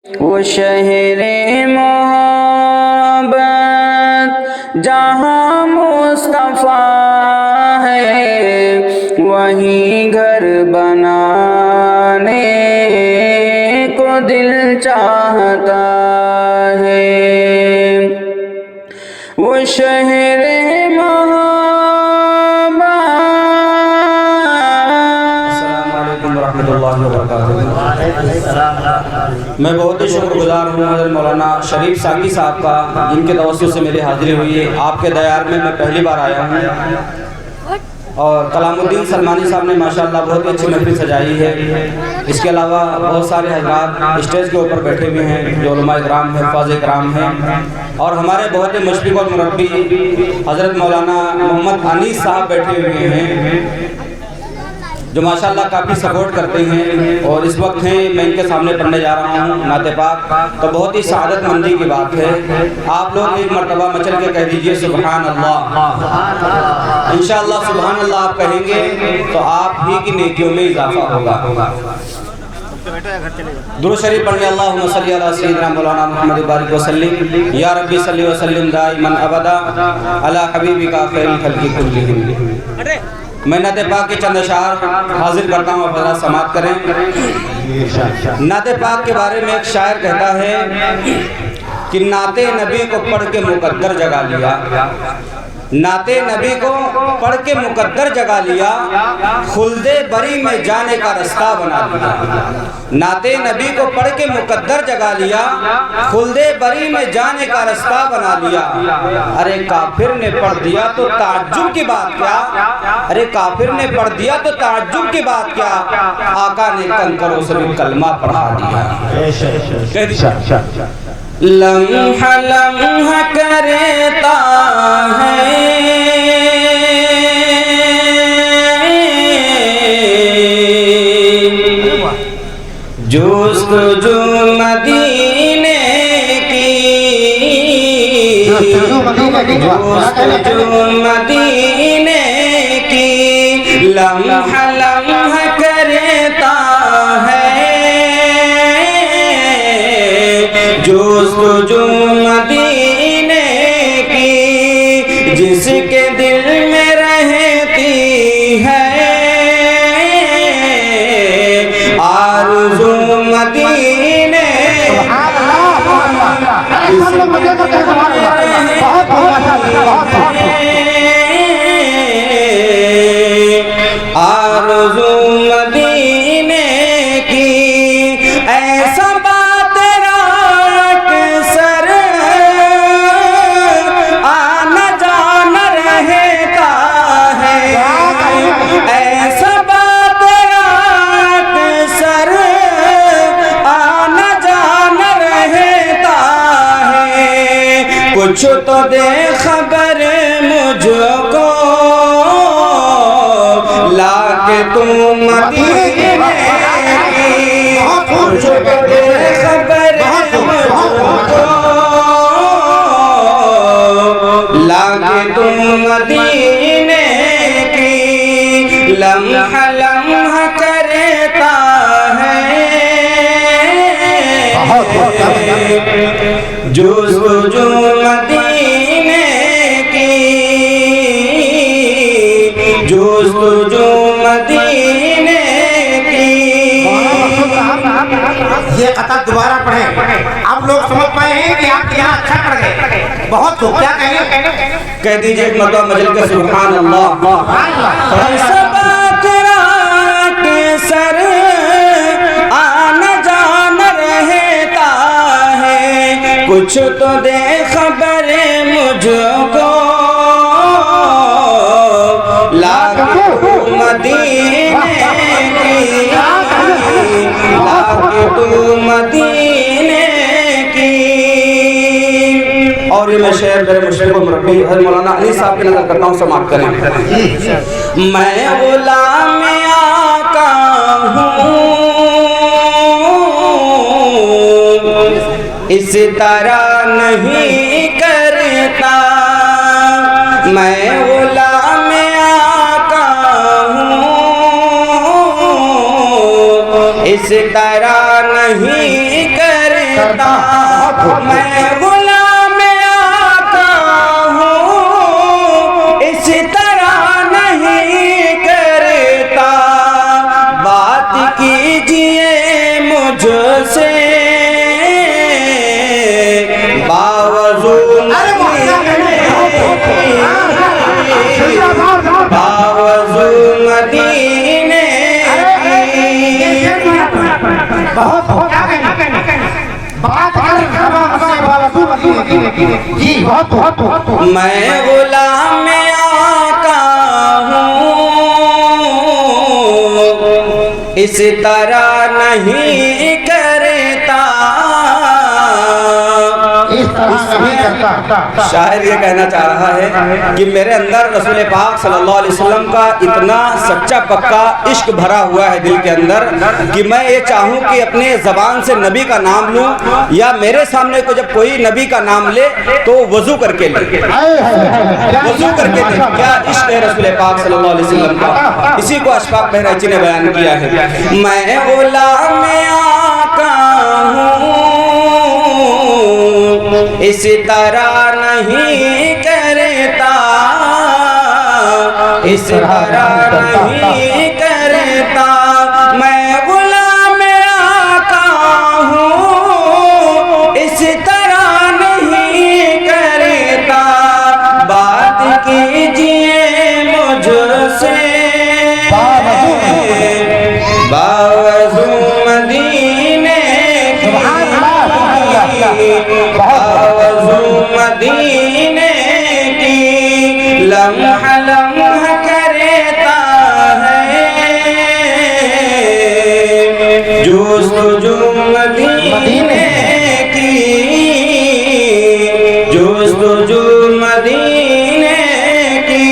वो शहरे मोहब्बत जहाँ मुस्तफ़ा है, वहीं घर बनाने को दिल चाहता है। वो शहरे मैं बहुत ही शुक्रगुजार हूँ हज़रत मौलाना शरीफ साकी साहब का, जिनके तवज्जुह से मेरी हाज़िरी हुई है। आपके दयार में मैं पहली बार आया हूँ और कलामुद्दीन सलमानी साहब ने माशाअल्लाह बहुत ही अच्छी महफिल सजाई है। इसके अलावा बहुत सारे हज़रात स्टेज के ऊपर बैठे हुए हैं, जो उलमाए किराम हैं, हफ़ाज़ किराम हैं, और हमारे बहुत ही मुशफ़िक़ और मुरब्बी हज़रत मौलाना मोहम्मद अनीस साहब बैठे हुए हैं, जो माशाअल्लाह काफ़ी सपोर्ट करते हैं। और इस वक्त हैं मैं इनके सामने पढ़ने जा रहा हूँ नाते पाक, तो बहुत ही सआदत मंदी की बात है। आप लोग एक मरतबा मचल के कह दीजिए सुबहान अल्लाह। इंशाअल्लाह सुबहान अल्लाह आप कहेंगे तो आप ही की नेकियों में इजाफा होगा। दुरूद शरीफ पढ़िए, अल्लाहुम्मा सल्ली अला सय्यिदिना मौलाना मुहम्मद बारिक वसल्लिम या रब्बी सल्ली वसल्लिम दाइमन अबदा अला हबीबिका खैरुल खल्क़ि कुल्लिहिम। मैं नाते पाक के चंद अशार हाजिर करता हूँ, आप समाअत करें। नाते पाक के बारे में एक शायर कहता है कि नाते नबी को पढ़ के मुकद्दर जगा लिया, नाते नबी को पढ़ के मुकद्दर जगा लिया, खुल्दे बरी में जाने का रास्ता बना लिया। नाते नबी को पढ़ के मुकद्दर जगा लिया, खुल्दे बरी में जाने का रास्ता बना लिया। अरे काफिर ने पढ़ दिया तो ताज्जुब की बात क्या, अरे काफिर ने पढ़ दिया तो ताज्जुब की बात क्या, आका ने कंकरों से भी कलमा पढ़ा दिया। लम्हा लम्हा करता है जुस्तजू मदीने की, जुस्तजू मदीने की, लम्हा लम्हा करता है जुस्तजू मदीने की, जिसके दिल में रहती है आरज़ू मदीने, आरज़ू मदीने की। ऐसा बात रात सर आना जाना रहता है, ऐसा बात रात सर आना जाना रहता है। कुछ तो दे खबर मुझको लाके तुम मदीने की, कुछ तो दे खबर मुझको लाके तुम मदीने की। लम्हा लम्हा करता है जुस्तजू मदीने की, जुस्तजू मदीने की। ये कथा दोबारा पढ़े, आप लोग समझ पाए हैं कि आप यहाँ अच्छा पढ़ गए, बहुत हो। क्या कहेंगे? कह दीजिए एक मरतबा मजल के सुभान अल्लाह। सर आना जाना रहता है, कुछ तो दे खबर मुझको लाके मदीने की, लाके तू मदीने की। और ये मैं शेर मेरे मुशफ़िक़ और मुरब्बी हज़रत मौलाना अली साहब की नज़र करता हूँ, समाप्त करें। मैं गुलाम आका हूँ, इस तरह नहीं करता, मैं गुलाम आका हूँ, इस तरह नहीं करता। करता, मैं गुलाम आका हूँ इस तरह नहीं करता। बात कीजिए मुझसे बावजू मदीने मैं गुलाम आका हूँ इस तरह नहीं करता। शायर ये कहना चाह रहा है कि मेरे अंदर रसूल पाक सल्लल्लाहु अलैहि वसल्लम का इतना सच्चा पक्का इश्क भरा हुआ है दिल के अंदर कि मैं ये चाहूँ कि अपने ज़बान से नबी का नाम लूँ या मेरे सामने को जब कोई नबी का नाम ले तो वजू करके ले, वजू करके ले। क्या इश्क है रसूल पाक सल्लल्लाहु अलैहि वसल्लम का। इसी को अशफाक बहराइची ने बयान किया है। मैं गुलाम आका हूँ इस तरह नहीं करता, इस तरह नहीं करता। मैं गुलाम आका हूँ इस तरह नहीं करता। बात कीजिए मुझसे बावजू मदीने बावजू मदीने की लम्हा लम्हा करता है जुस्तजू मदीने की, जुस्तजू मदीने की।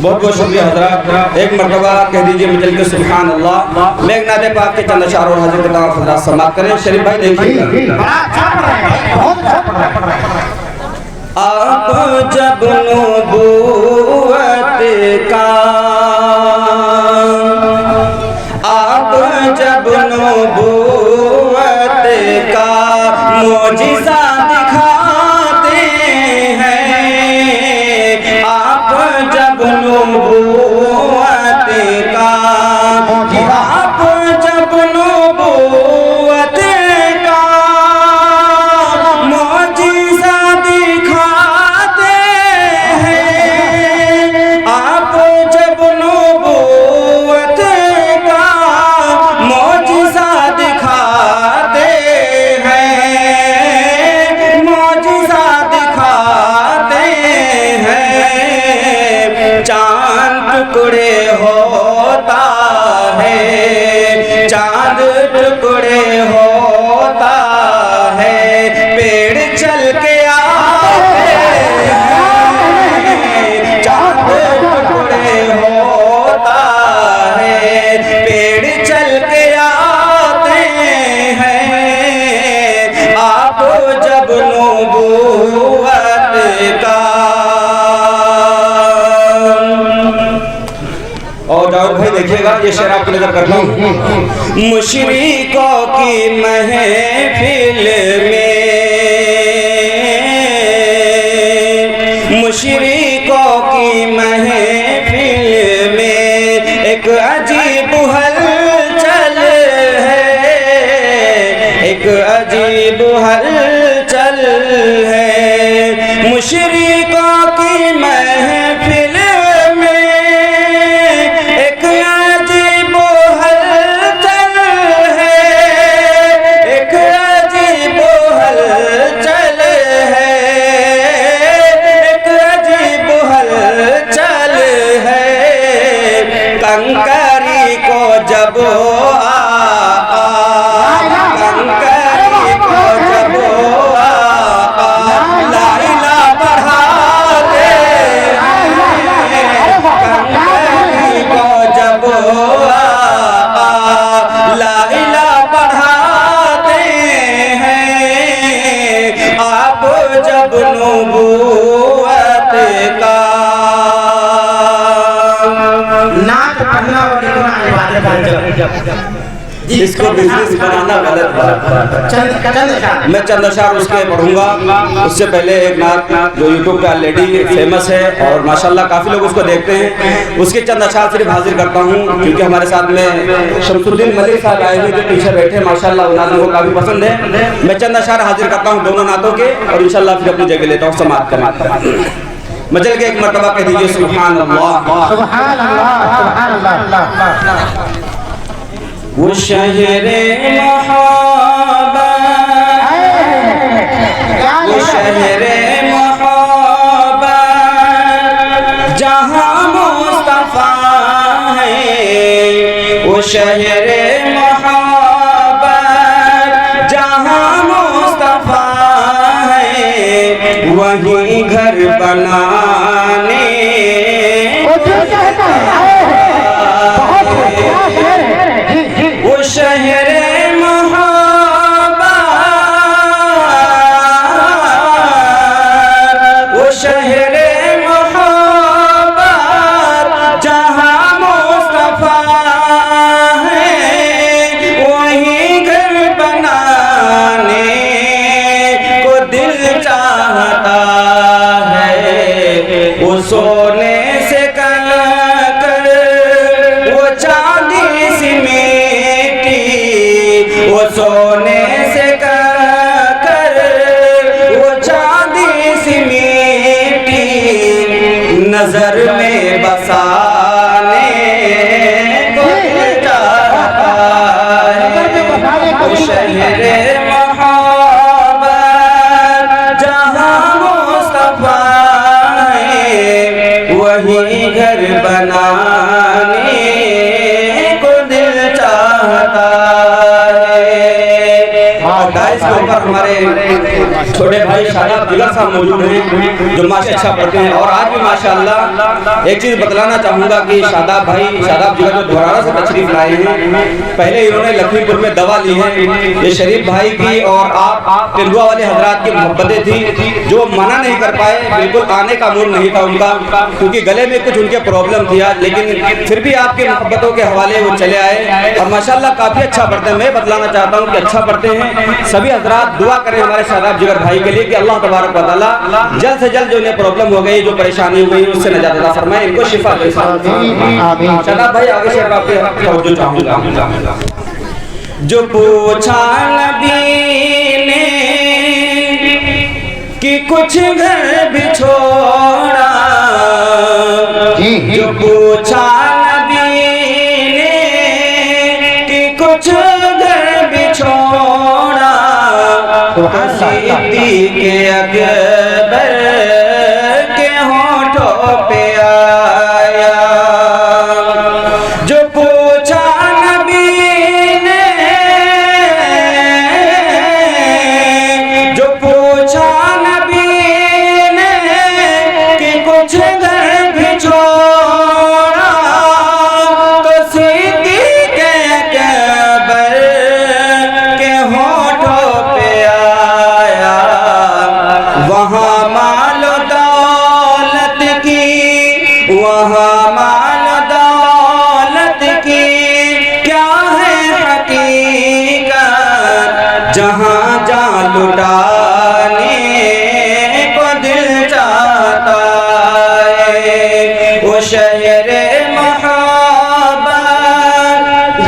बहुत बहुत शुक्रिया हज़रात। एक मरतबा कह दीजिए मिल के सुभान अल्लाह। मेघनाद पाक के चंद अशार और हाजिर किताब हज़रात समाप्त करें। शरीफ भाई देखिएगा, आप जब नबूवत का, आप जब नबूवत का मोजिज़ा दिखाते हैं, आप जब नबूवत का, आप जब नबूवत का मोजिज़ा दिखाते हैं, आप जब नबूवत का मोजिज़ा दिखाते हैं, मोजिज़ा दिखाते हैं। चांद टुकड़े होता है, चांद टुकड़े होता है, पेड़ चल के आते हैं। चांद टुकड़े होता है, पेड़ चल के आते हैं। आप जब नबूवत का। और दाऊद भाई देखिएगा, ये शेर आपको नजर करता हूँ। मुशरिकों की महफिल में, मुशरिकों की महफिल में एक अजीब हलचल है, एक अजीब हलचल है। मुशरिकों की महफिल कंकरी को जब कंकरी को जब लाइला बढ़ाते, कंकरी को जब लाइला बढ़ाते हैं। आप जब नबूवत का नाच पढ़ना और लिखना इबादत है। इसको बिजनेस बनाना गलत बात है। मैं चंद अशार उसके पढ़ूंगा। उससे पहले एक नात जो यूट्यूब पे ऑलरेडी फेमस है और माशाल्लाह काफ़ी लोग उसको देखते हैं, उसके चंद अशार सिर्फ हाजिर करता हूँ क्योंकि हमारे साथ में शमसुद्दीन मलिक साहब आए हुए जो पीछे बैठे माशाल्लाह उन नातों को काफ़ी पसंद है। मैं चंद अशार हाजिर करता हूँ दोनों नातों के और इंशाल्लाह फिर अपनी जगह लेता हूँ समाप्त करना। मचल के एक मरतबा कह दीजिए सुभान अल्लाह सुभान अल्लाह सुभान अल्लाह। वो शहरे मोहब्बत, वो शहरे मोहब्बत जहाँ मुस्तफा है, वो शहरे मोहब्बत जहाँ मुस्तफा है, वहीं घर बनाने वो शहरे मोहब्बत, वो शहरे मोहब्बत जहाँ मुस्तफा है, वहीं घर बनाने को दिल चाहता है। वो सोने से कर वो चांदी सी मिट्टी, वो सोने से कर वो चांदी सी मिट्टी नजर में बसाने को चाहता है। वो शहरे मोहब्बत जहाँ मुस्तफा है, वही घर बनाने को दिल चाहता है। और गाइस के ऊपर हमारे छोटे भाई शादाब जिगर साहब मौजूद हैं जो माशा अच्छा पढ़ते हैं। और आज भी माशाअल्लाह एक चीज़ बतलाना चाहूँगा कि शादाब जिगर जो दोरारा से तशरीफ लाए हैं, पहले इन्होंने लखीमपुर में दवा ली है। ये शरीफ भाई की और आप तेंदुआ वाले हजरात की मोहब्बतें थी जो मना नहीं कर पाए, बिल्कुल आने का मूड नहीं था उनका क्योंकि गले में कुछ उनके प्रॉब्लम थी आज, लेकिन फिर भी आपके मोहब्बतों के हवाले वो चले आए और माशाल्लाह काफ़ी अच्छा पढ़ते हैं। मैं बतलाना चाहता हूँ कि अच्छा पढ़ते हैं। सभी हजरात दुआ करें हमारे शादाब जिगर भाई के लिए कि अल्लाह तबारक व तआला जल्द से जल्द जो इन्हें प्रॉब्लम हो गई, जो परेशानी हो गई, उससे नजात अता फरमाए, इनको शिफा दे। शादाब भाई आगे से आपके तवज्जो चाहूँगा। जो पूछा नबी ने कि कुछ घर भी छोड़ा, जो पूछा नबी ने कि कुछ घर भी छोड़ा, सिद्दीक़ अकबर के होठों पे आया। जो पूछा नबी ने, जो पूछा नबी ने कि कुछ घर भी छोड़ा, तो सिद्दीक़ अकबर के होठों पे आया। वहाँ माल दौलत की, वहाँ माल दौलत की क्या है हकीकत, जहाँ जा लुटाने को दिल चाहता है। वो शहरे मोहब्बत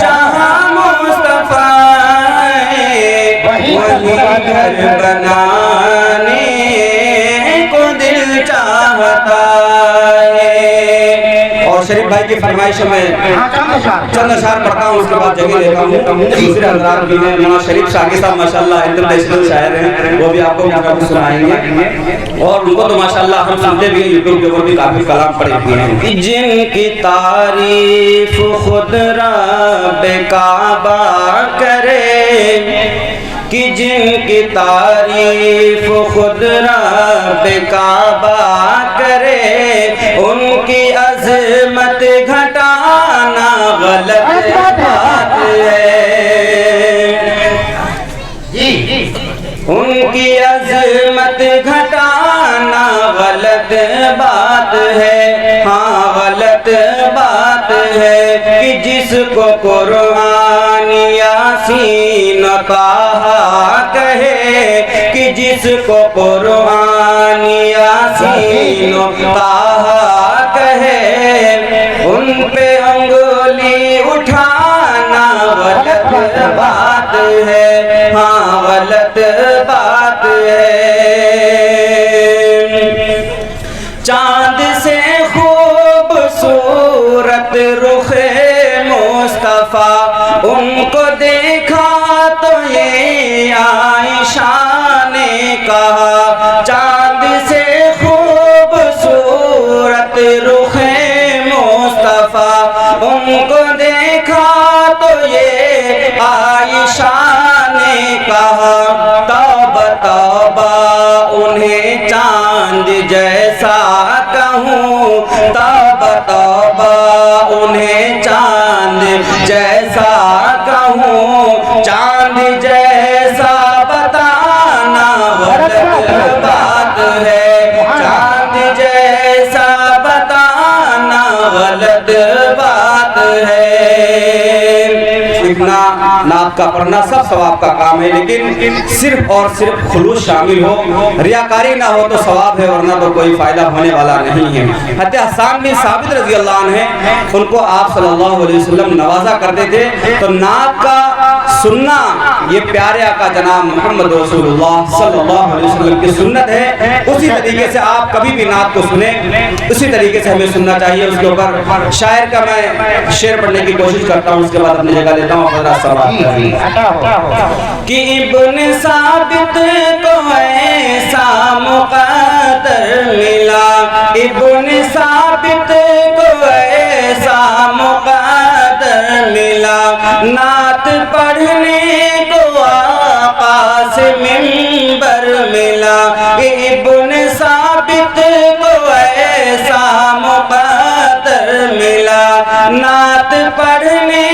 जहाँ मुस्तफा है, वही घर बनाने को दिल चाहता है। और शरीफ भाई की फरमाइश में चंद अशार पढ़ता हूँ, उसके बाद जगह लेता हूँ। दूसरे हजरात भी हैं, मौलाना शरीफ शाकिर साहब माशाल्लाह इंटरनेशनल शायर हैं, वो भी आपको कुछ सुनाएंगे। और उनको तो माशाल्लाह हम सुनते भी हैं, यूट्यूब के ऊपर भी काफ़ी कलाम पढ़े हुए हैं। जिनकी तारीफ खुद रब काबा करे, कि जिनकी तारीफ खुद रब काबा करे, उनकी अज़मत घटाना गलत बात है। उनकी अज़मत घटाना गलत बात है, हाँ गलत बात है। कि जिसको कुरान या ताहा कहे कि जिसको कुरान यासीन ताहा कहे, उन पे अंगुली उठाना गलत बात है, हाँ गलत बात है। चांद से खूबसूरत रुखे मुस्तफा, उनको देखा तो ये आयशा ने कहा। चांद से खूबसूरत रुखे मुस्तफा, उनको देखा तो ये आयशा ने कहा। तौबा तौबा उन्हें चांद जैसा कहूँ, तौबा तौबा उन्हें चांद जैसा कहूँ। चांद जैसा बताना गलत बात है, चांद जैसा बताना गलत बात है। लिखना, नात का पढ़ना सब सवाब का काम है, लेकिन सिर्फ और सिर्फ खुलूस शामिल हो, रियाकारी ना हो तो सवाब है, वरना तो कोई फायदा होने वाला नहीं है। हज़रत हसन बिन साबित रज़ी अल्लाह अन्हु हैं, उनको आप सल्लल्लाहु अलैहि वसल्लम नवाजा करते थे। तो नात का सुनना ये प्यारे आका जनाब मोहम्मद रसूलुल्लाह सल्लल्लाहु अलैहि वसल्लम की सुन्नत है। उसी तरीके से आप कभी भी नात को सुने, उसी तरीके से हमें सुनना चाहिए। उसके ऊपर शायर का मैं शेर पढ़ने की कोशिश करता हूँ, उसके बाद अपनी जगह लेता हूँ। कि इब्न साबित को ऐसा मुक़द्दर मिला, इब्न साबित को ऐसा मुक़द्दर मिला, नात पढ़ने को आका से मिंबर मिला। इब्न साबित को ऐसा मुक़द्दर मिला, नात पढ़ने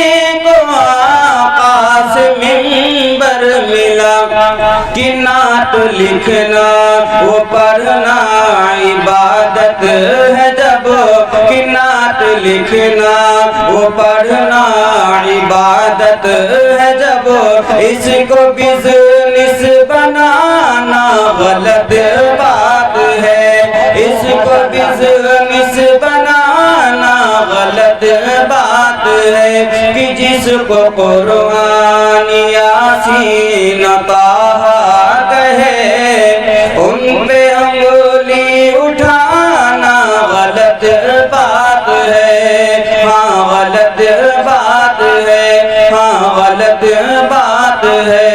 को आका से मिंबर मिला। कि नात लिखना वो पढ़ना इबादत है जब, कि नात लिखना वो पढ़ना इबादत है जब, इसको बिज़नेस बनाना गलत बात है, इसको बिज़नेस बनाना गलत बात है। कि जिसको कुरान यासीन ताहा कहे, उन पे अंगुली उठाना गलत बात है, हाँ गलत बात है, हाँ गलत बात है।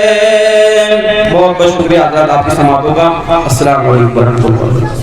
बहुत बहुत शुक्रिया, आपकी समाप्त होगा। अस्सलाम वालेकुम।